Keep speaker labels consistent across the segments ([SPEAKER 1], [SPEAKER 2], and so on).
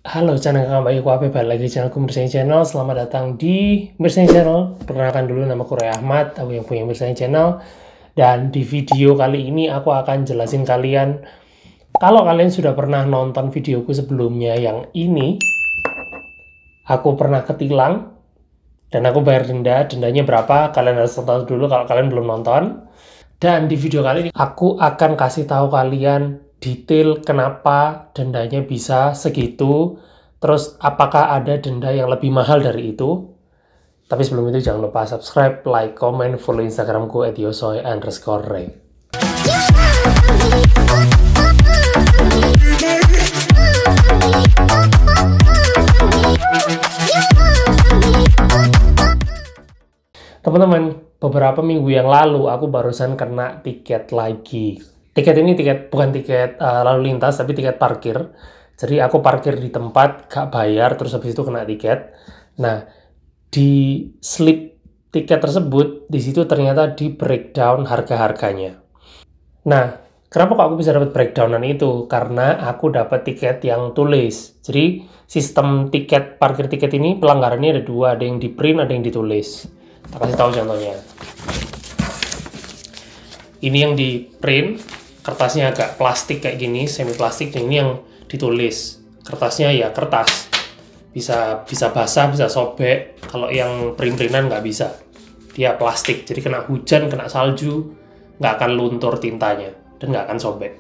[SPEAKER 1] Halo, channel kembali aku balik lagi di channelku Bersani Channel. Selamat datang di Bersani Channel. Perkenalkan dulu, nama aku Ray Ahmad, aku yang punya Bersani Channel. Dan di video kali ini aku akan jelasin kalian, kalau kalian sudah pernah nonton videoku sebelumnya yang ini, aku pernah ketilang dan aku bayar denda. Dendanya berapa? Kalian harus tonton dulu kalau kalian belum nonton. Dan di video kali ini aku akan kasih tahu kalian detail kenapa dendanya bisa segitu, terus apakah ada denda yang lebih mahal dari itu. Tapi sebelum itu jangan lupa subscribe, like, comment, follow Instagramku @yosoy_ray. Teman-teman, beberapa minggu yang lalu aku barusan kena tiket lagi. Tiket ini bukan tiket lalu lintas, tapi tiket parkir. Jadi aku parkir di tempat, gak bayar, terus habis itu kena tiket. Nah, di slip tiket tersebut, di situ ternyata di breakdown harga-harganya. Nah, kenapa kok aku bisa dapat breakdownan itu? Karena aku dapat tiket yang tulis. Jadi, sistem tiket parkir tiket ini pelanggarannya ada dua, ada yang di print, ada yang ditulis. Kita kasih tahu contohnya. Ini yang di print, kertasnya agak plastik kayak gini, semi plastik, dan ini yang ditulis. Kertasnya ya kertas, bisa basah, bisa sobek. Kalau yang print-printan nggak bisa, dia plastik, jadi kena hujan, kena salju, nggak akan luntur tintanya, dan nggak akan sobek.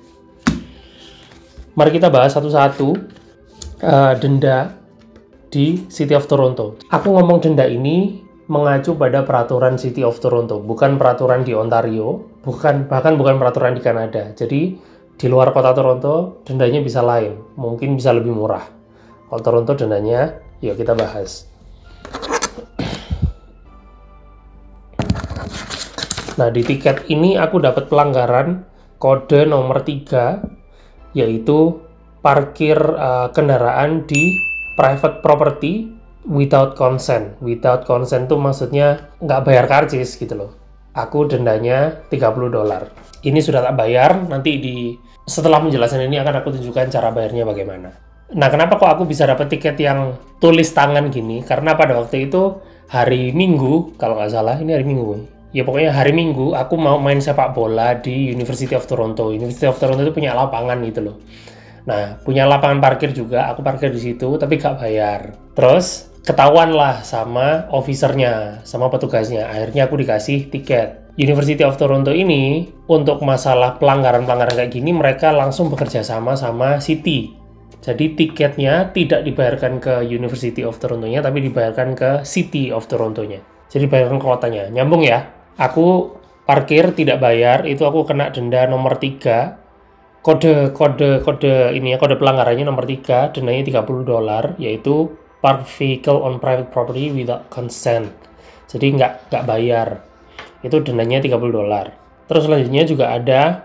[SPEAKER 1] Mari kita bahas satu-satu denda di City of Toronto. Aku ngomong denda ini mengacu pada peraturan City of Toronto, bukan peraturan di Ontario, bahkan bukan peraturan di Kanada. Jadi di luar kota Toronto dendanya bisa lain, mungkin bisa lebih murah. Kalau Toronto dendanya, yuk kita bahas. Nah, di tiket ini aku dapat pelanggaran kode nomor 3, yaitu parkir kendaraan di private property without consent. Without consent itu maksudnya nggak bayar karcis gitu loh. Aku dendanya $30. Ini sudah tak bayar, nanti setelah penjelasan ini akan aku tunjukkan cara bayarnya bagaimana. Nah, kenapa kok aku bisa dapat tiket yang tulis tangan gini? Karena pada waktu itu hari Minggu, kalau nggak salah, ini hari Minggu. Ya pokoknya hari Minggu aku mau main sepak bola di University of Toronto. University of Toronto itu punya lapangan gitu loh. Nah, punya lapangan parkir juga, aku parkir di situ, tapi nggak bayar. Terus ketahuan lah sama officernya, sama petugasnya. Akhirnya aku dikasih tiket. University of Toronto ini, untuk masalah pelanggaran-pelanggaran kayak gini, mereka langsung bekerja sama City. Jadi tiketnya tidak dibayarkan ke University of Toronto-nya, tapi dibayarkan ke City of Toronto-nya. Jadi dibayarkan ke kotanya. Nyambung ya? Aku parkir tidak bayar, itu aku kena denda nomor 3. Kode pelanggarannya nomor 3, dendanya $30, yaitu park vehicle on private property without consent. Jadi nggak bayar. Itu dendanya $30. Terus selanjutnya juga ada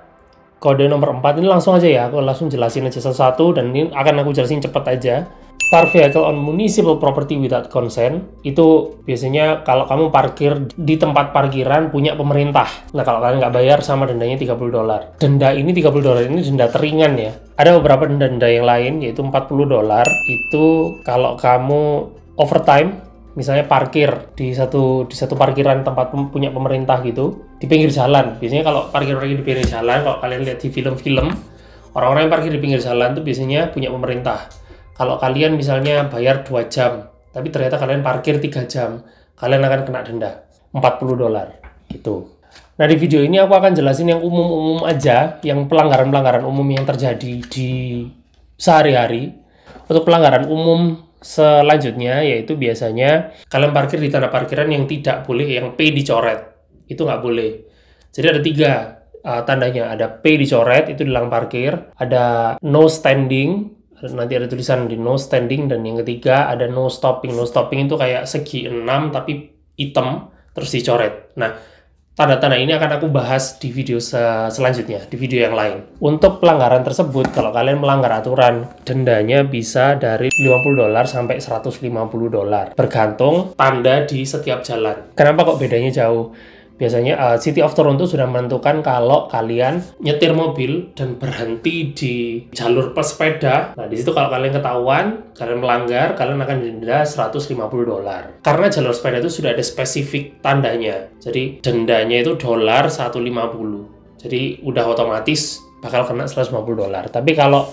[SPEAKER 1] kode nomor 4. Ini langsung aja ya, aku langsung jelasin aja satu-satu, dan ini akan aku jelasin cepet aja. Park vehicle on municipal property without consent, itu biasanya kalau kamu parkir di tempat parkiran punya pemerintah. Nah, kalau kalian nggak bayar sama dendanya $30. Denda ini $30 ini denda teringan ya. Ada beberapa denda yang lain, yaitu $40. Itu kalau kamu overtime, misalnya parkir di satu parkiran tempat punya pemerintah gitu, di pinggir jalan. Biasanya kalau parkir di pinggir jalan, kalau kalian lihat di film-film, orang-orang yang parkir di pinggir jalan itu biasanya punya pemerintah. Kalau kalian misalnya bayar 2 jam, tapi ternyata kalian parkir 3 jam, kalian akan kena denda $40 gitu. Nah, di video ini aku akan jelasin yang umum-umum aja, yang pelanggaran-pelanggaran umum yang terjadi di sehari-hari. Untuk pelanggaran umum selanjutnya, yaitu biasanya kalian parkir di tanah parkiran yang tidak boleh, yang P dicoret. Itu nggak boleh. Jadi ada 3 tandanya. Ada P dicoret, itu dilarang parkir. Ada no standing, nanti ada tulisan di no standing. Dan yang ketiga ada no stopping. No stopping itu kayak segi 6 tapi hitam terus dicoret. Nah, tanda-tanda ini akan aku bahas di video selanjutnya, di video yang lain. Untuk pelanggaran tersebut, kalau kalian melanggar aturan, dendanya bisa dari $50 sampai $150, bergantung tanda di setiap jalan. Kenapa kok bedanya jauh? Biasanya City of Toronto sudah menentukan kalau kalian nyetir mobil dan berhenti di jalur pesepeda. Nah, di situ kalau kalian ketahuan, kalian melanggar, kalian akan didenda $150. Karena jalur sepeda itu sudah ada spesifik tandanya. Jadi dendanya itu $150. Jadi udah otomatis bakal kena $150. Tapi kalau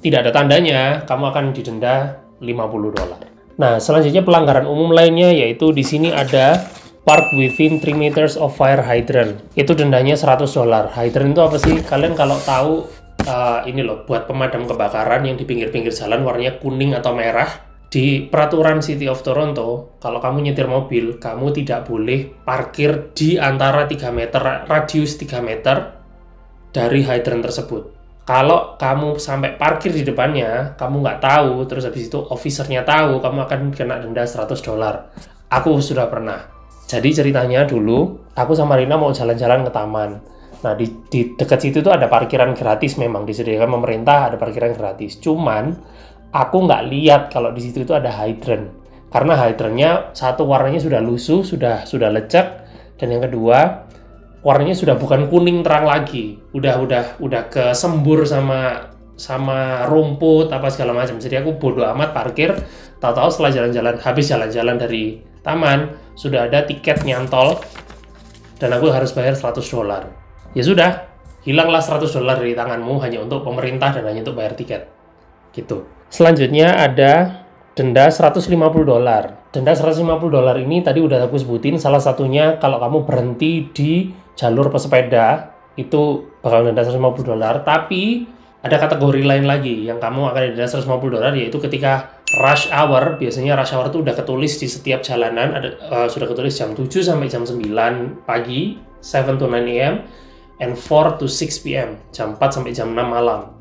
[SPEAKER 1] tidak ada tandanya, kamu akan didenda $50. Nah, selanjutnya pelanggaran umum lainnya yaitu di sini ada park within 3 meters of fire hydrant. Itu dendanya $100. Hydrant itu apa sih? Kalian kalau tahu ini loh, buat pemadam kebakaran yang di pinggir-pinggir jalan warnanya kuning atau merah. Di peraturan City of Toronto, kalau kamu nyetir mobil, kamu tidak boleh parkir di antara 3 meter, radius 3 meter dari hydrant tersebut. Kalau kamu sampai parkir di depannya, kamu nggak tahu, terus habis itu officernya tahu, kamu akan kena denda $100. Aku sudah pernah. Jadi ceritanya dulu, aku sama Rina mau jalan-jalan ke taman. Nah, di dekat situ tuh ada parkiran gratis memang, disediakan pemerintah ada parkiran gratis. Cuman, aku nggak lihat kalau di situ itu ada hydrant. Karena hydrantnya, satu warnanya sudah lusuh, sudah lecek, dan yang kedua, warnanya sudah bukan kuning terang lagi. Udah kesembur sama rumput, apa segala macam. Jadi aku bodo amat parkir, tahu-tahu setelah habis jalan-jalan dari taman, sudah ada tiket nyantol dan aku harus bayar $100. Ya sudah, hilanglah $100 dari tanganmu hanya untuk pemerintah dan hanya untuk bayar tiket. Gitu. Selanjutnya ada denda $150. Denda $150 ini tadi udah aku sebutin, salah satunya kalau kamu berhenti di jalur pesepeda itu bakal denda $150, tapi ada kategori lain lagi yang kamu akan didenda $150 yaitu ketika rush hour. Biasanya rush hour itu udah ketulis di setiap jalanan, sudah ketulis jam 7 sampai jam 9 pagi, 7 to 9 a.m. and 4 to 6 p.m. jam 4 sampai jam 6 malam.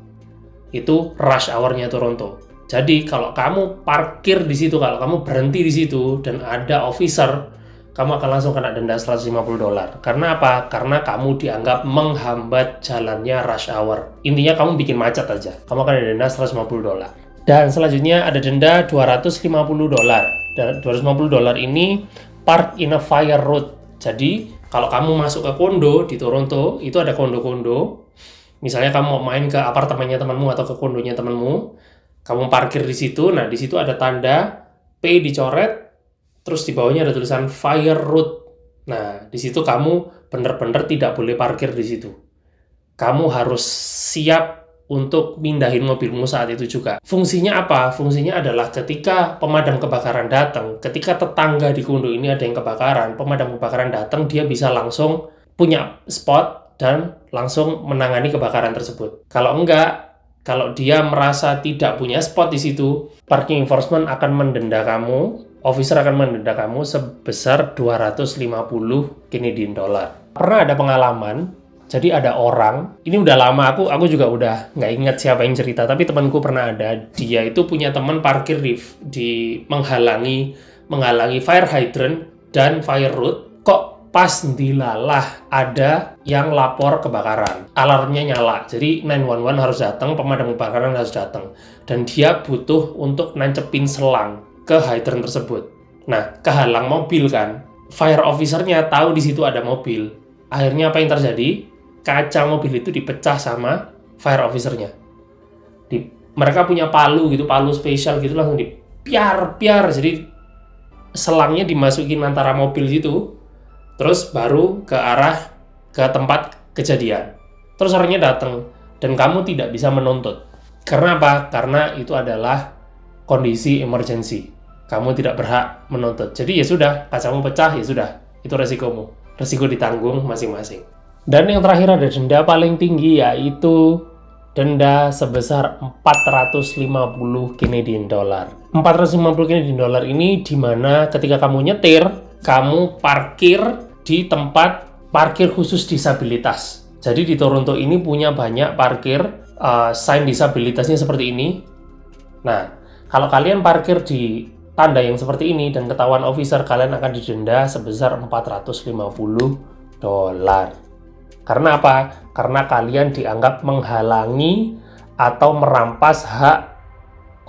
[SPEAKER 1] Itu rush hour-nya Toronto. Jadi kalau kamu parkir di situ, kalau kamu berhenti di situ dan ada officer, kamu akan langsung kena denda $150. Karena apa? Karena kamu dianggap menghambat jalannya rush hour. Intinya kamu bikin macet aja. Kamu akan didenda $150. Dan selanjutnya ada denda $250. Dan $250 ini park in a fire road. Jadi kalau kamu masuk ke kondo di Toronto, itu ada kondo-kondo. Misalnya kamu mau main ke apartemennya temanmu atau ke kondonya temanmu, kamu parkir di situ. Nah, di situ ada tanda P dicoret, terus di bawahnya ada tulisan fire road. Nah, di situ kamu benar-benar tidak boleh parkir di situ. Kamu harus siap untuk mindahin mobilmu saat itu juga. Fungsinya apa? Fungsinya adalah ketika pemadam kebakaran datang, ketika tetangga di kondo ini ada yang kebakaran, pemadam kebakaran datang, dia bisa langsung punya spot dan langsung menangani kebakaran tersebut. Kalau enggak, kalau dia merasa tidak punya spot di situ, parking enforcement akan mendenda kamu, officer akan mendenda kamu sebesar $250 Canadian. Pernah ada pengalaman, jadi ada orang, ini udah lama, aku juga udah nggak ingat siapa yang cerita, tapi temanku pernah ada, dia itu punya teman parkir di menghalangi fire hydrant dan fire road, kok pas dilalah ada yang lapor kebakaran, alarmnya nyala, jadi 911 harus datang, pemadam kebakaran harus datang, dan dia butuh untuk nancepin selang ke hydrant tersebut. Nah, kehalang mobil kan, fire officer-nya tahu di situ ada mobil, akhirnya apa yang terjadi? Kaca mobil itu dipecah sama fire officer-nya. Mereka punya palu gitu, palu spesial gitu, langsung dipiar, jadi selangnya dimasukin antara mobil gitu, terus baru ke tempat kejadian. Terus orangnya datang dan kamu tidak bisa menuntut. Karena apa? Karena itu adalah kondisi emergency. Kamu tidak berhak menuntut. Jadi ya sudah, kacamu pecah, ya sudah, itu resikomu. Resiko ditanggung masing-masing. Dan yang terakhir ada denda paling tinggi, yaitu denda sebesar $450 Canadian. $450 Canadian ini dimana ketika kamu nyetir, kamu parkir di tempat parkir khusus disabilitas. Jadi di Toronto ini punya banyak parkir sign disabilitasnya seperti ini. Nah, kalau kalian parkir di tanda yang seperti ini dan ketahuan officer, kalian akan didenda sebesar $450. Karena apa? Karena kalian dianggap menghalangi atau merampas hak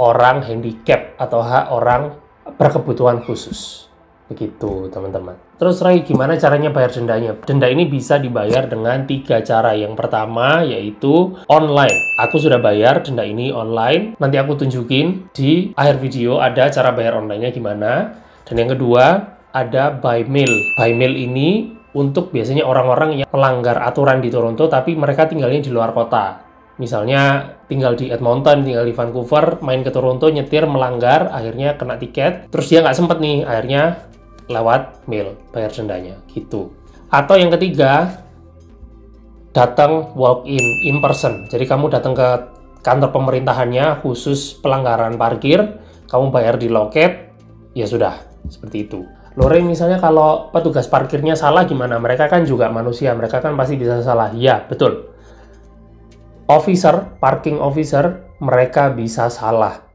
[SPEAKER 1] orang handicap atau hak orang berkebutuhan khusus. Begitu teman-teman. Terus Ray, gimana caranya bayar dendanya? Denda ini bisa dibayar dengan 3 cara. Yang pertama yaitu online. Aku sudah bayar denda ini online. Nanti aku tunjukin di akhir video ada cara bayar online-nya gimana. Dan yang kedua ada by mail. By mail ini untuk biasanya orang-orang yang melanggar aturan di Toronto tapi mereka tinggalnya di luar kota. Misalnya tinggal di Edmonton, tinggal di Vancouver, main ke Toronto, nyetir, melanggar, akhirnya kena tiket. Terus dia nggak sempet nih, akhirnya lewat mail bayar dendanya gitu. Atau yang ketiga, datang walk in person. Jadi kamu datang ke kantor pemerintahannya khusus pelanggaran parkir, kamu bayar di loket, ya sudah, seperti itu. Lore, misalnya kalau petugas parkirnya salah gimana? Mereka kan juga manusia, mereka kan pasti bisa salah. Ya, betul. Parking officer, mereka bisa salah.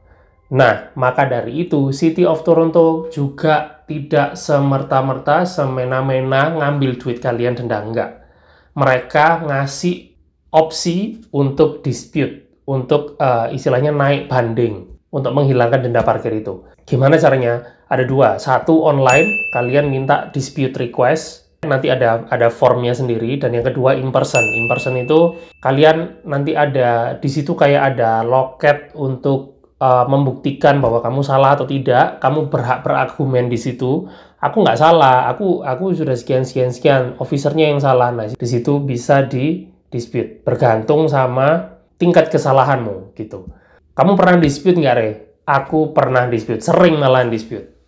[SPEAKER 1] Nah, maka dari itu, City of Toronto juga tidak semerta-merta, semena-mena ngambil duit kalian denda, enggak. Mereka ngasih opsi untuk dispute, untuk istilahnya naik banding, untuk menghilangkan denda parkir itu. Gimana caranya? Ada 2. 1, online, kalian minta dispute request, nanti ada formnya sendiri. Dan yang kedua, in person. In person itu, kalian nanti ada, di situ kayak ada loket untuk membuktikan bahwa kamu salah atau tidak. Kamu berhak berargumen di situ. Aku nggak salah, aku sudah sekian, officernya yang salah. Nah, di situ bisa di dispute, bergantung sama tingkat kesalahanmu gitu. Kamu pernah dispute nggak, Re? Aku pernah dispute, sering malahan dispute.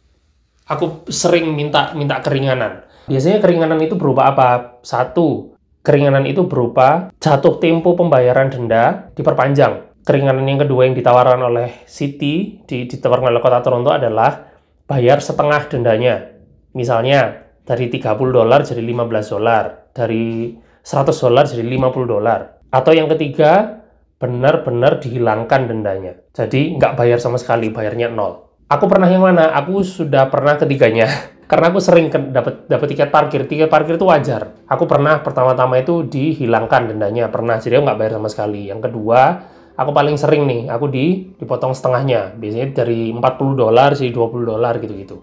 [SPEAKER 1] Aku sering minta keringanan. Biasanya keringanan itu berupa apa? 1, keringanan itu berupa jatuh tempo pembayaran denda diperpanjang. Keringanan yang kedua yang ditawarkan oleh City, ditawarkan oleh Kota Toronto adalah bayar setengah dendanya. Misalnya, dari $30 jadi $15, dari $100 jadi $50. Atau yang ketiga, benar-benar dihilangkan dendanya. Jadi, nggak bayar sama sekali, bayarnya 0. Aku pernah yang mana? Aku sudah pernah ketiganya. Karena aku sering dapat tiket parkir. Tiket parkir itu wajar. Aku pernah pertama-tama itu dihilangkan dendanya. Pernah, jadi aku nggak bayar sama sekali. Yang kedua, aku paling sering nih, aku dipotong setengahnya. Biasanya dari $40 jadi $20 gitu-gitu.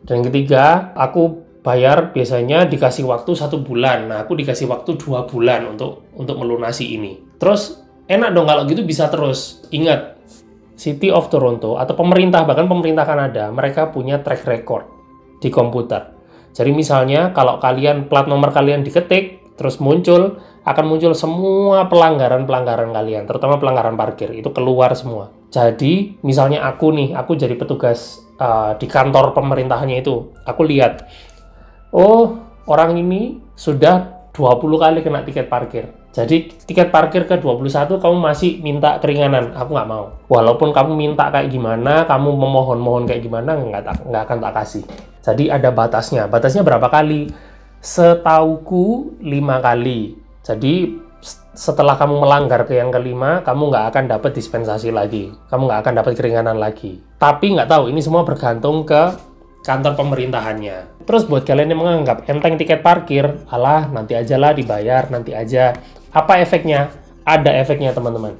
[SPEAKER 1] Dan yang ketiga, aku bayar biasanya dikasih waktu 1 bulan. Nah, aku dikasih waktu 2 bulan untuk melunasi ini. Terus, enak dong kalau gitu bisa terus. Ingat, City of Toronto atau pemerintah, bahkan pemerintah Kanada, mereka punya track record di komputer. Jadi misalnya, kalau plat nomor kalian diketik, terus akan muncul semua pelanggaran-pelanggaran kalian, terutama pelanggaran parkir, itu keluar semua. Jadi, misalnya aku jadi petugas di kantor pemerintahannya itu, aku lihat, oh, orang ini sudah 20 kali kena tiket parkir. Jadi, tiket parkir ke-21 kamu masih minta keringanan, aku nggak mau. Walaupun kamu minta kayak gimana, kamu memohon-mohon kayak gimana, nggak akan tak kasih. Jadi, ada batasnya. Batasnya berapa kali? Setauku 5 kali. Jadi, setelah kamu melanggar ke yang kelima, kamu nggak akan dapat dispensasi lagi. Kamu nggak akan dapat keringanan lagi. Tapi nggak tahu, ini semua bergantung ke kantor pemerintahannya. Terus buat kalian yang menganggap enteng tiket parkir, alah nanti aja lah dibayar, nanti aja. Apa efeknya? Ada efeknya teman-teman.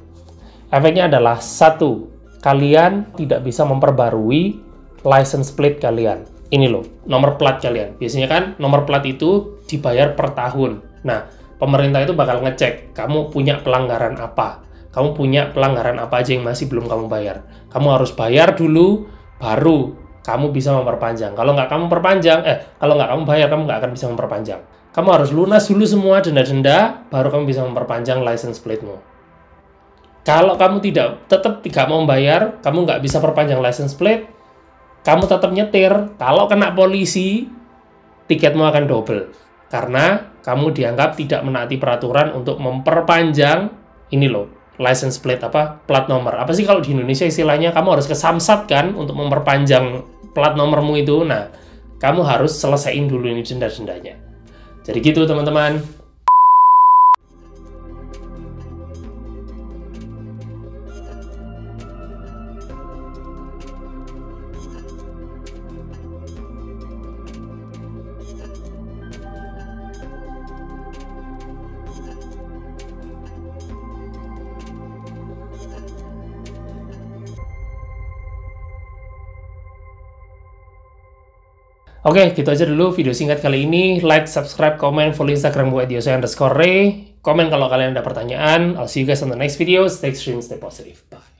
[SPEAKER 1] Efeknya adalah 1, kalian tidak bisa memperbarui license plate kalian. Ini loh, nomor plat kalian. Biasanya kan nomor plat itu dibayar per tahun. Nah, pemerintah itu bakal ngecek, kamu punya pelanggaran apa. Kamu punya pelanggaran apa aja yang masih belum kamu bayar. Kamu harus bayar dulu, baru kamu bisa memperpanjang. Kalau nggak kamu bayar, kamu nggak akan bisa memperpanjang. Kamu harus lunas dulu semua denda-denda, baru kamu bisa memperpanjang license plate-mu. Kalau kamu tetap tidak mau bayar, kamu nggak bisa perpanjang license plate, kamu tetap nyetir, kalau kena polisi, tiketmu akan double. Karena kamu dianggap tidak menaati peraturan untuk memperpanjang, ini loh, license plate plat nomor. Apa sih kalau di Indonesia istilahnya, kamu harus ke Samsat kan, untuk memperpanjang plat nomormu itu. Nah, kamu harus selesaiin dulu ini denda-dendanya. Jadi gitu teman-teman. Oke, gitu aja dulu video singkat kali ini. Like, subscribe, komen, follow Instagram gue @yoso_ray. Komen kalau kalian ada pertanyaan. I'll see you guys on the next video. Stay extreme, stay positive. Bye.